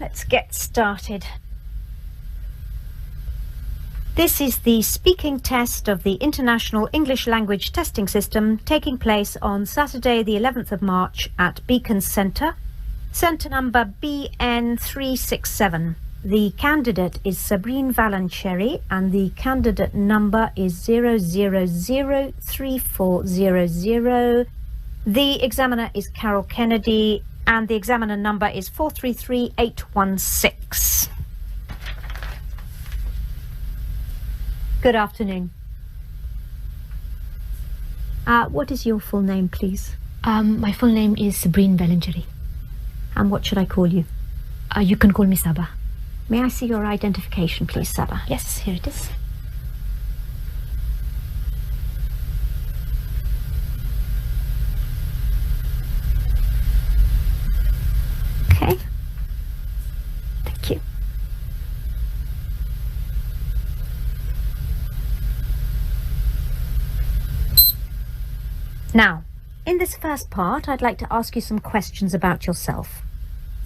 let's get started. This is the speaking test of the International English Language Testing System taking place on Saturday the 11th of March at Beacon Centre, centre number BN367. The candidate is Sabrine Valancheri and the candidate number is 0003400. The examiner is Carol Kennedy and the examiner number is 433816. Good afternoon. What is your full name, please? My full name is Sabrine Valancheri. And what should I call you? You can call me Saba. May I see your identification, please, Saba? Yes, here it is. Okay. Thank you. Now, in this first part, I'd like to ask you some questions about yourself.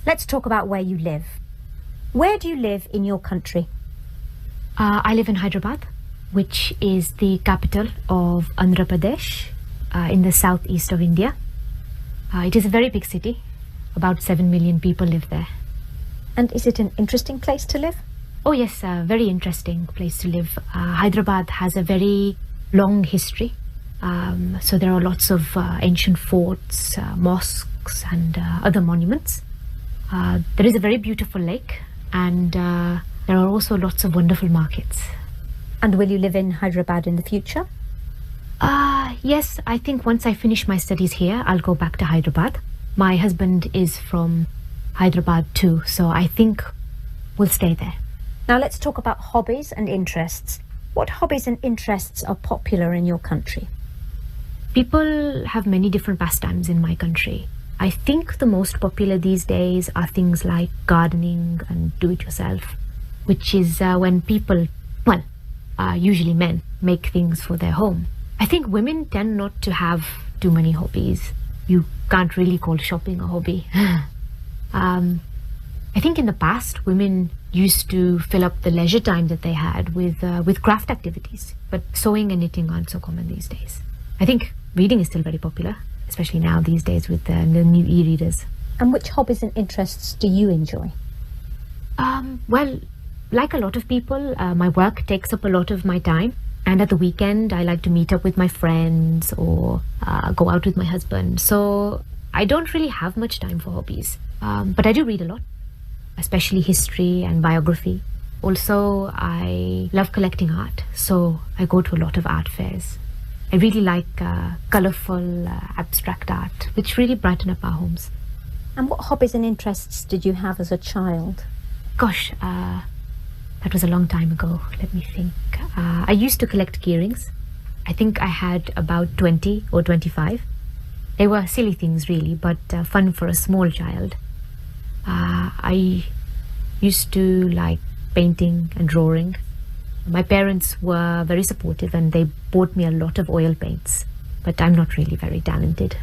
Let's talk about where you live. Where do you live in your country? I live in Hyderabad, which is the capital of Andhra Pradesh, in the southeast of India. It is a very big city. About 7 million people live there. And is it an interesting place to live? Oh yes, a very interesting place to live. Hyderabad has a very long history. So there are lots of ancient forts, mosques and other monuments. There is a very beautiful lake and there are also lots of wonderful markets. And will you live in Hyderabad in the future? Yes, I think once I finish my studies here, I'll go back to Hyderabad. My husband is from Hyderabad too, so I think we'll stay there. Now let's talk about hobbies and interests. What hobbies and interests are popular in your country? People have many different pastimes in my country. I think the most popular these days are things like gardening and do-it-yourself, which is when people, well, usually men, make things for their home. I think women tend not to have too many hobbies. You can't really call shopping a hobby. I think in the past, women used to fill up the leisure time that they had with craft activities, but sewing and knitting aren't so common these days. I think reading is still very popular, especially now these days with the new e-readers. And which hobbies and interests do you enjoy? Well, like a lot of people, my work takes up a lot of my time. And at the weekend, I like to meet up with my friends or go out with my husband. So I don't really have much time for hobbies. But I do read a lot, especially history and biography. Also, I love collecting art. So I go to a lot of art fairs. I really like colourful, abstract art, which really brighten up our homes. And what hobbies and interests did you have as a child? Gosh, that was a long time ago. Let me think. I used to collect key rings. I think I had about 20 or 25. They were silly things really, but fun for a small child. I used to like painting and drawing. My parents were very supportive and they bought me a lot of oil paints, but I'm not really very talented.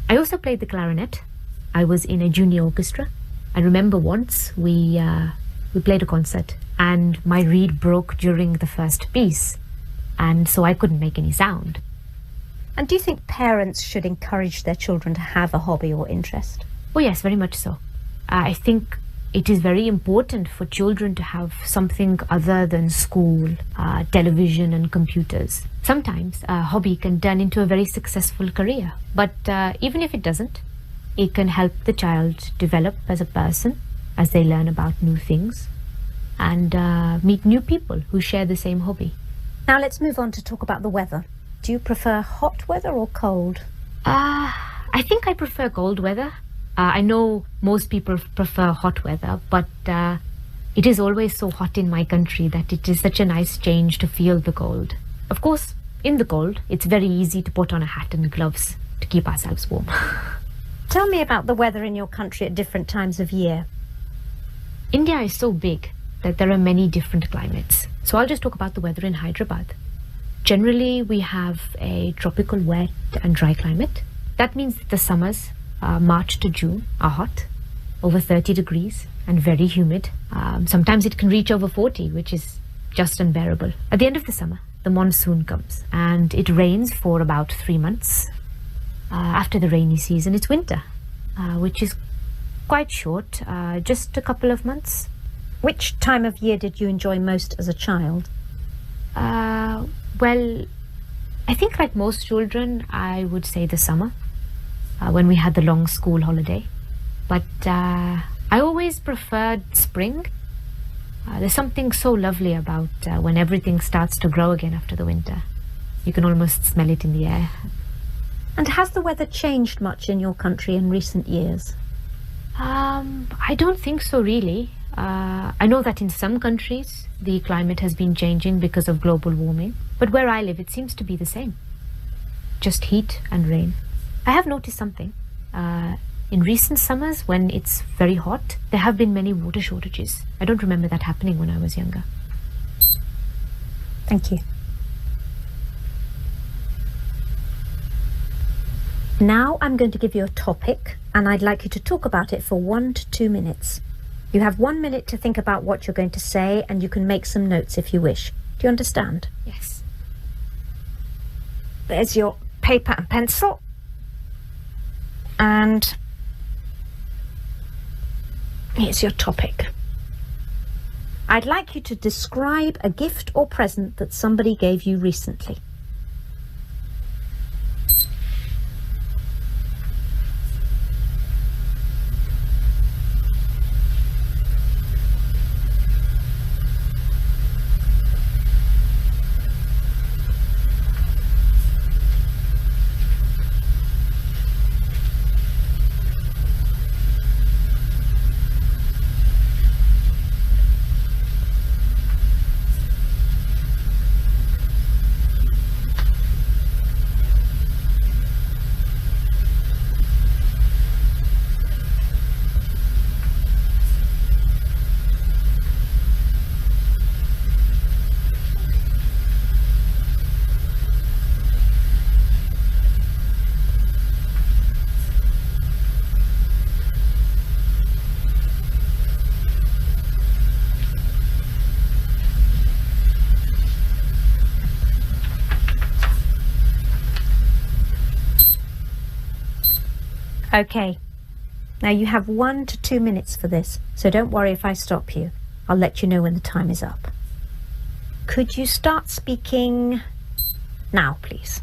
I also played the clarinet. I was in a junior orchestra. I remember once we played a concert and my reed broke during the first piece, and so I couldn't make any sound. And do you think parents should encourage their children to have a hobby or interest? Oh yes, very much so. I think it is very important for children to have something other than school, television and computers. Sometimes a hobby can turn into a very successful career, but even if it doesn't, it can help the child develop as a person as they learn about new things and meet new people who share the same hobby. Now let's move on to talk about the weather. Do you prefer hot weather or cold? I think I prefer cold weather. I know most people prefer hot weather, but it is always so hot in my country that it is such a nice change to feel the cold. Of course, in the cold, it's very easy to put on a hat and gloves to keep ourselves warm. Tell me about the weather in your country at different times of year. India is so big that there are many different climates. So I'll just talk about the weather in Hyderabad. Generally, we have a tropical wet and dry climate. That means that the summers, March to June, are hot, over 30 degrees. and very humid. Sometimes it can reach over 40, which is just unbearable. At the end of the summer, the monsoon comes and it rains for about 3 months. After the rainy season, it's winter, which is quite short, just a couple of months. Which time of year did you enjoy most as a child? Well, I think like most children, I would say the summer, when we had the long school holiday. But I always preferred spring. There's something so lovely about when everything starts to grow again after the winter. You can almost smell it in the air. And has the weather changed much in your country in recent years? I don't think so, really. I know that in some countries the climate has been changing because of global warming, but where I live it seems to be the same. Just heat and rain. I have noticed something. In recent summers, when it's very hot, there have been many water shortages. I don't remember that happening when I was younger. Thank you. Now I'm going to give you a topic, and I'd like you to talk about it for 1 to 2 minutes. You have 1 minute to think about what you're going to say, and you can make some notes if you wish. Do you understand? Yes. There's your paper and pencil. And here's your topic. I'd like you to describe a gift or present that somebody gave you recently. Okay. Now you have 1 to 2 minutes for this, so don't worry if I stop you. I'll let you know when the time is up. Could you start speaking now, please?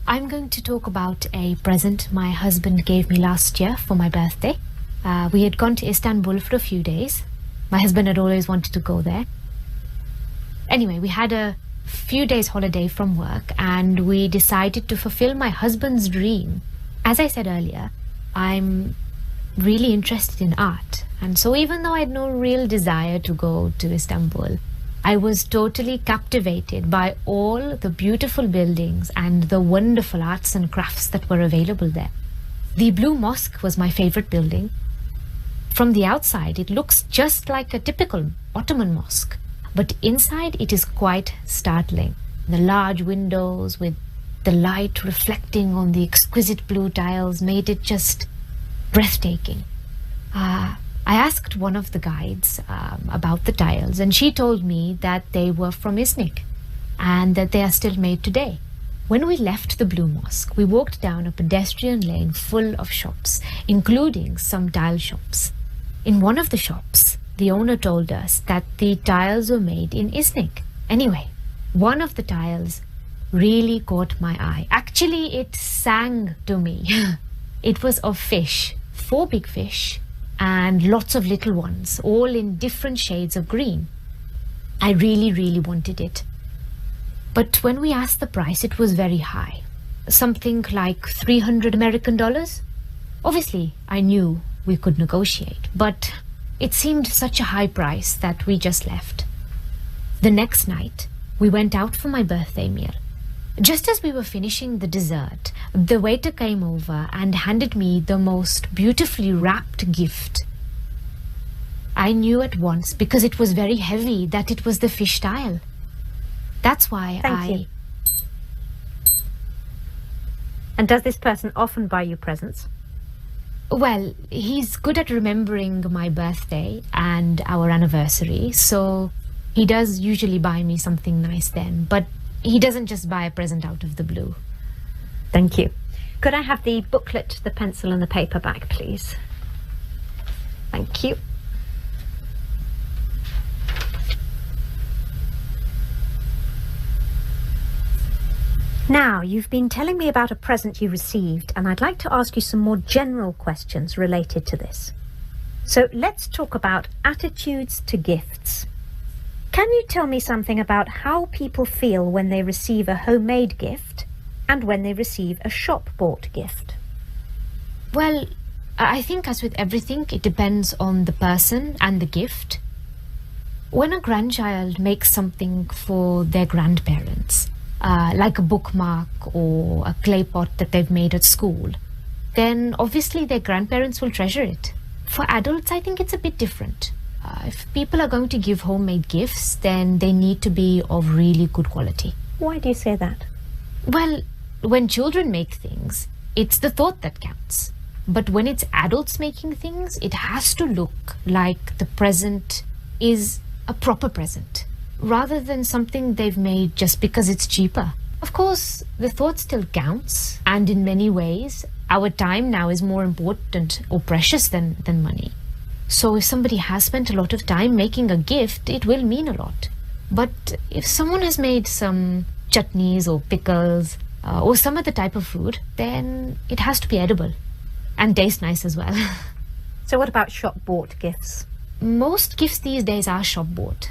I'm going to talk about a present my husband gave me last year for my birthday. We had gone to Istanbul for a few days. My husband had always wanted to go there. Anyway, we had a few days holiday from work and we decided to fulfill my husband's dream. As I said earlier, I'm really interested in art, and so even though I had no real desire to go to Istanbul, I was totally captivated by all the beautiful buildings and the wonderful arts and crafts that were available there. The Blue Mosque was my favorite building. From the outside, it looks just like a typical Ottoman mosque, but inside it is quite startling. The large windows with the light reflecting on the exquisite blue tiles made it just breathtaking. I asked one of the guides about the tiles, and she told me that they were from Iznik and that they are still made today. When we left the Blue Mosque, we walked down a pedestrian lane full of shops, including some tile shops. In one of the shops, the owner told us that the tiles were made in Iznik. Anyway, one of the tiles really caught my eye. Actually, it sang to me. It was of fish, 4 big fish, and lots of little ones, all in different shades of green. I really wanted it. But when we asked the price, it was very high. Something like $300 American. Obviously, I knew we could negotiate, but it seemed such a high price that we just left. The next night, we went out for my birthday meal. Just as we were finishing the dessert, the waiter came over and handed me the most beautifully wrapped gift. I knew at once, because it was very heavy, that it was the fish tile. That's why Thank you. And does this person often buy you presents? Well, he's good at remembering my birthday and our anniversary, so he does usually buy me something nice then, but he doesn't just buy a present out of the blue. Thank you. Could I have the booklet, the pencil and the paper back, please? Thank you. Now, you've been telling me about a present you received, and I'd like to ask you some more general questions related to this. So let's talk about attitudes to gifts. Can you tell me something about how people feel when they receive a homemade gift and when they receive a shop-bought gift? Well, I think as with everything, it depends on the person and the gift. When a grandchild makes something for their grandparents, like a bookmark or a clay pot that they've made at school, then obviously their grandparents will treasure it. For adults, I think it's a bit different. If people are going to give homemade gifts, then they need to be of really good quality. Why do you say that? Well, when children make things, it's the thought that counts. But when it's adults making things, it has to look like the present is a proper present, rather than something they've made just because it's cheaper. Of course, the thought still counts, and in many ways, our time now is more important or precious than money. So if somebody has spent a lot of time making a gift, it will mean a lot. But if someone has made some chutneys or pickles or some other type of food, then it has to be edible and taste nice as well. So what about shop-bought gifts? Most gifts these days are shop-bought.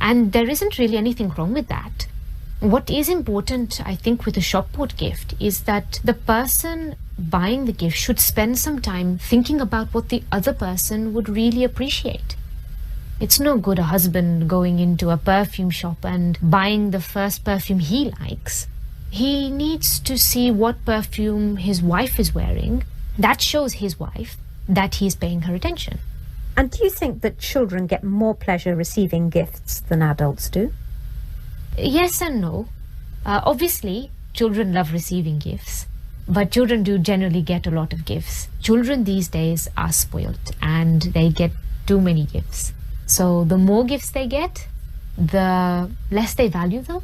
And there isn't really anything wrong with that. What is important, I think, with a shop-bought gift is that the person buying the gift should spend some time thinking about what the other person would really appreciate. It's no good a husband going into a perfume shop and buying the first perfume he likes. He needs to see what perfume his wife is wearing. That shows his wife that he's paying her attention. And do you think that children get more pleasure receiving gifts than adults do? Yes and no. Obviously, children love receiving gifts, but children do generally get a lot of gifts. Children these days are spoiled and they get too many gifts. So the more gifts they get, the less they value them.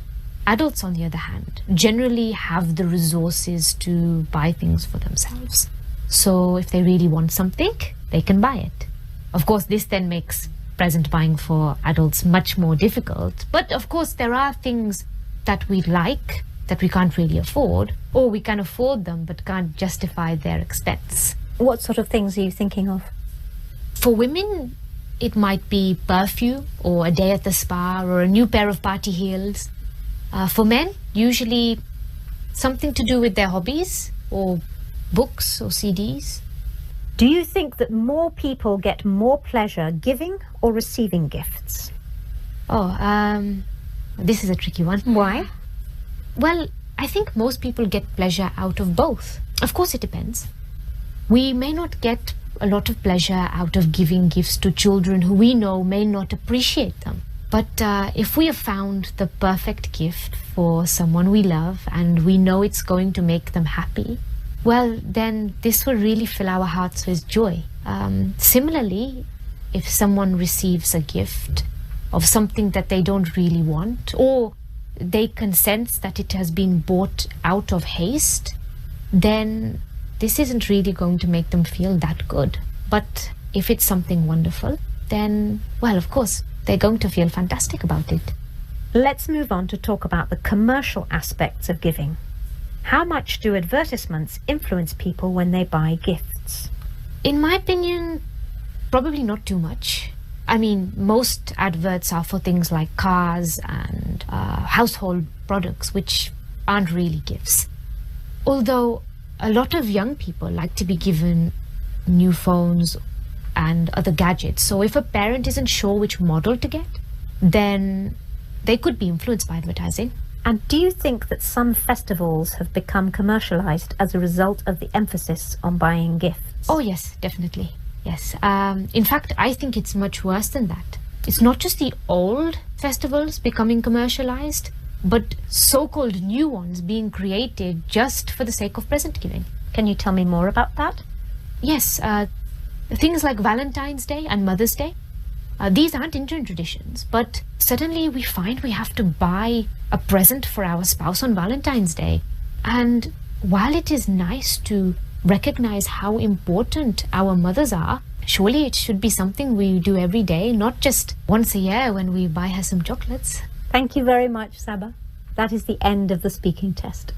Adults, on the other hand, generally have the resources to buy things for themselves. So if they really want something, they can buy it. Of course, this then makes present buying for adults much more difficult. But of course, there are things that we like that we can't really afford, or we can afford them but can't justify their expense. What sort of things are you thinking of? For women, it might be perfume or a day at the spa or a new pair of party heels. For men, usually something to do with their hobbies or books or CDs. Do you think that more people get more pleasure giving or receiving gifts? This is a tricky one. Why? Well, I think most people get pleasure out of both. Of course, it depends. We may not get a lot of pleasure out of giving gifts to children who we know may not appreciate them. But if we have found the perfect gift for someone we love and we know it's going to make them happy, well, then this will really fill our hearts with joy. Similarly, if someone receives a gift of something that they don't really want, or they can sense that it has been bought out of haste, then this isn't really going to make them feel that good. But if it's something wonderful, then, well, of course, they're going to feel fantastic about it. Let's move on to talk about the commercial aspects of giving. How much do advertisements influence people when they buy gifts? In my opinion, probably not too much. I mean, most adverts are for things like cars and household products, which aren't really gifts. Although a lot of young people like to be given new phones and other gadgets. So if a parent isn't sure which model to get, then they could be influenced by advertising. And do you think that some festivals have become commercialized as a result of the emphasis on buying gifts? Oh, yes, definitely. Yes. In fact, I think it's much worse than that. It's not just the old festivals becoming commercialized, but so-called new ones being created just for the sake of present giving. Can you tell me more about that? Yes, things like Valentine's Day and Mother's Day, these aren't Indian traditions, but suddenly we find we have to buy a present for our spouse on Valentine's Day. And while it is nice to recognize how important our mothers are, surely it should be something we do every day, not just once a year when we buy her some chocolates. Thank you very much, Saba. That is the end of the speaking test.